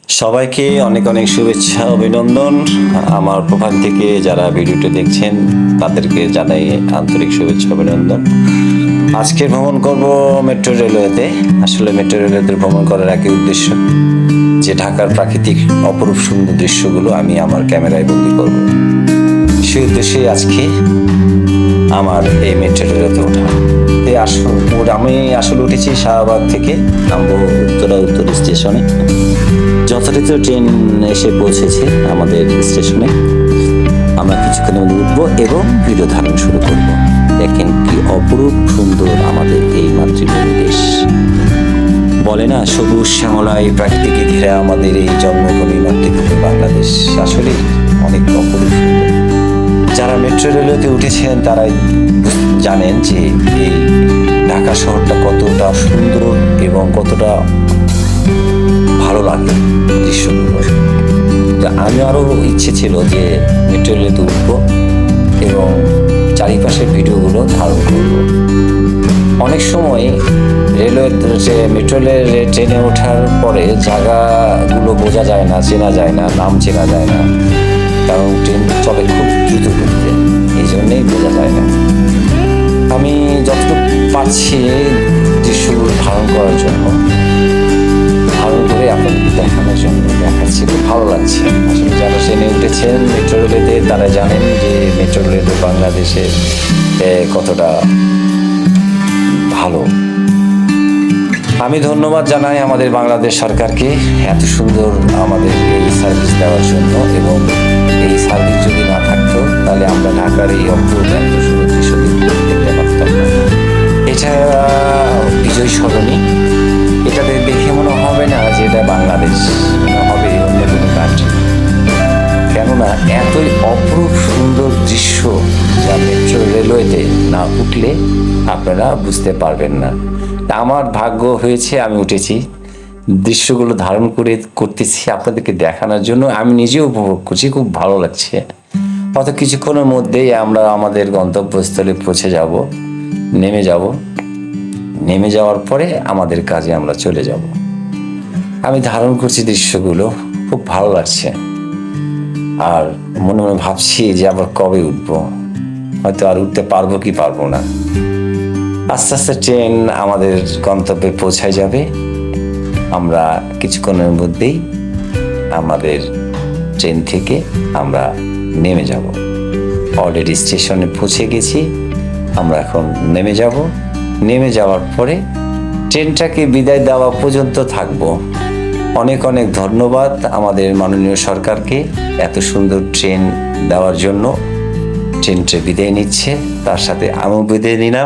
সবাইকে অনেক অনেক শুভেচ্ছা অভিনন্দন। আমার প্রোফাইল থেকে যারা ভিডিওটি দেখছেন তাদেরকে জানাই আন্তরিক শুভেচ্ছা অভিনন্দন। আজকে ভ্রমণ করব মেট্রো রেলওয়েতে। আসলে মেট্রো রেলওয়েতে ভ্রমণ করার একই উদ্দেশ্য যে ঢাকার প্রাকৃতিক অপরূপ সুন্দর দৃশ্যগুলো আমি আমার ক্যামেরায় বন্দি করব। সেই উদ্দেশ্যেই আজকে আমার এই মেট্রো রেলওয়েতে ওঠা। আমি আসলে উঠেছি শাহবাগ থেকে, নামবো উত্তর স্টেশনে। যথারীতি ট্রেন এসে পৌঁছেছে আমাদের স্টেশনে। আমরা কিছুক্ষণের মধ্যে উঠবো এবং ভিডিও ধারণ শুরু করব। দেখেন কি অপরূপ সুন্দর আমাদের এই মাতৃভূমি দেশ। বলে না, সবুজ শ্যামলায় প্রাকৃতিকে ঘেরা আমাদের এই জন্মভূমি মাতৃভূমি বাংলাদেশ আসলে অনেক অপরূপ সুন্দর। যারা মেট্রো রেলওয়েতে উঠেছেন তারাই জানেন যে এই ঢাকা শহরটা কতটা সুন্দর এবং কতটা ভালো লাগে দৃশ্যগুলো। আমি আরও ইচ্ছে ছিল যে মেট্রো রেলওয়েতে উঠবো এবং চারিপাশের ভিডিওগুলো ধারণ করব। অনেক সময় মেট্রো রেল ট্রেনে ওঠার পরে জায়গাগুলো বোঝা যায় না, চেনা যায় না, নাম চেনা যায় না, কারণ ট্রেন চলে খুব দ্রুত গতিতে, এই জন্যেই বোঝা যায় না। আমি যতটুকু পারছি দৃশ্যগুলো ধারণ করার জন্য, ধারণ করে আপনাদেরকে দেখানোর জন্য দেখাচ্ছি। খুব ভালো লাগছে। আসলে যারা ট্রেনে উঠেছেন মেট্রো রেলেতে তারা জানেন যে মেট্রো রেল বাংলাদেশে কতটা ভালো। আমি ধন্যবাদ জানাই আমাদের বাংলাদেশ সরকারকে এত সুন্দর আমাদের এই সার্ভিস দেওয়ার জন্য, এবং এই সার্ভিস যদি না থাকতো তাহলে আমরা ঢাকার এই অপূর্ব এত সুন্দর দৃশ্য দেখতে পারতাম না। এটা বিজয় সরণি। এটা দেখে মনে হবে না যে এটা বাংলাদেশ, মনে হবে অন্য কোনো কান্ট্রি। কেননা এতই অপরূপ সুন্দর দৃশ্য যা মেট্রো রেলওয়েতে না উঠলে আপনারা বুঝতে পারবেন না। আমার ভাগ্য হয়েছে আমি উঠেছি, দৃশ্যগুলো ধারণ করতেছি আপনাদেরকে দেখানোর জন্য। আমি নিজেও উপভোগ করছি, খুব ভালো লাগছে। অত কিছুক্ষণের মধ্যেই আমরা আমাদের গন্তব্যস্থলে পৌঁছে যাব, নেমে যাওয়ার পরে আমাদের কাজে আমরা চলে যাব। আমি ধারণ করছি দৃশ্যগুলো, খুব ভালো লাগছে। আর মনে মনে ভাবছি যে আবার কবে উঠবো, হয়তো আর উঠতে পারবো কি পারবো না। আস্তে আস্তে ট্রেন আমাদের গন্তব্যে পৌঁছায় যাবে। আমরা কিছুক্ষণের মধ্যেই আমাদের ট্রেন থেকে আমরা নেমে যাব। অলরেডি স্টেশনে পৌঁছে গেছি, আমরা এখন নেমে যাব। নেমে যাওয়ার পরে ট্রেনটাকে বিদায় দেওয়া পর্যন্ত থাকবো। অনেক অনেক ধন্যবাদ আমাদের মাননীয় সরকারকে এত সুন্দর ট্রেন দেওয়ার জন্য। ট্রেনটা বিদায় নিচ্ছে, তার সাথে আমিও বিদায় নিলাম।